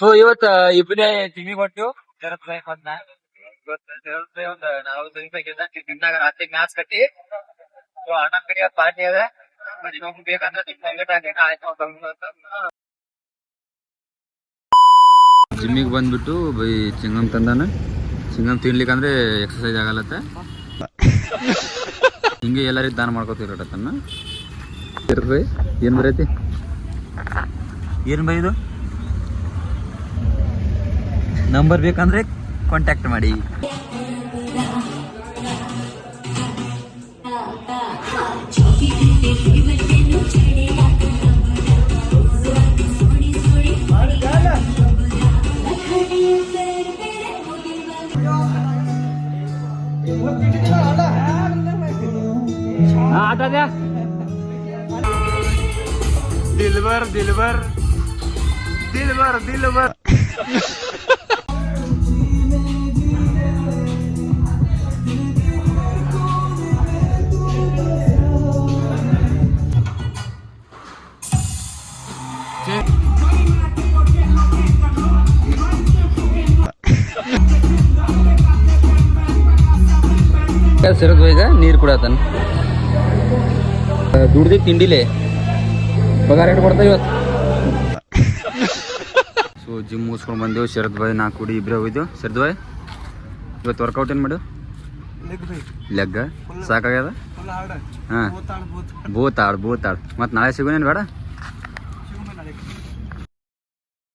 So ಇವತ್ತ ಇಬ್ಬರೇ TV ಕೊಟ್ಟು ಶರತ್ ಭಾಯ್ ಬಂದ ಶರತ್ ಭಾಯ್ ಒಂದು 40 ರೂಪಾಯಿ ತಿನ್ನಾಗ ರಾತ್ರಿ ಮ್ಯಾಚ್ ಕಟ್ಟಿ ಅಣ್ಣ ಕಡೆ ಪಾರ್ಟಿ ಅದ ಜಿಮ್ಮಿಗೆ ಬಂದ್ಬಿಟ್ಟು ಚಿಂಗಮ್ ತಂದಾನ. ಚಿಂಗಮ್ ತಿನ್ಲಿಕ್ಕಂದ್ರೆ ಎಕ್ಸರ್ಸೈಸ್ ಆಗಲ್ಲತ್ತ. ಹಿಂಗೆ ಎಲ್ಲರಿಗೂ ದಾನ ಮಾಡ್ಕೋತಿರತನ್ನ. ಏನ್ ಬರೈತಿ ಏನ್ ಬೈ ಇದು ನಂಬರ್ ಬೇಕಂದ್ರೆ ಕಾಂಟ್ಯಾಕ್ಟ್ ಮಾಡಿ. आता द्या दिलबर दिलबर दिलबर दिलबर ಶರತ್ ಭಾಯ್ಗ ನೀರು ಕುಡತಾನ. ದುಡ್ದಿ ತಿಂಡಿಲೆ ಪಗಾರ ಎಷ್ಟು ಕೊಡ್ತಾ ಇವತ್ತು. ಸೊ ಜಿಮ್ ಮುಗಿಸ್ಕೊಂಡು ಬಂದೆವು. ಶರತ್ ಭಾಯ್ ನಾ ಕುಡಿ ಇಬ್ಬರೇ ಹೋಗಿದ್ದೆವು. ಶರತ್ ಭಾಯ್ ಇವತ್ತು ವರ್ಕೌಟ್ ಏನು ಮಾಡು? ಲೆಗ್ ಸಾಕಾಗ್ಯದ. ಹಾಂ ಬೋತಾಳ್ ಮತ್ತು ನಾಳೆ ಸಿಗೋನೇನು ಬೇಡ.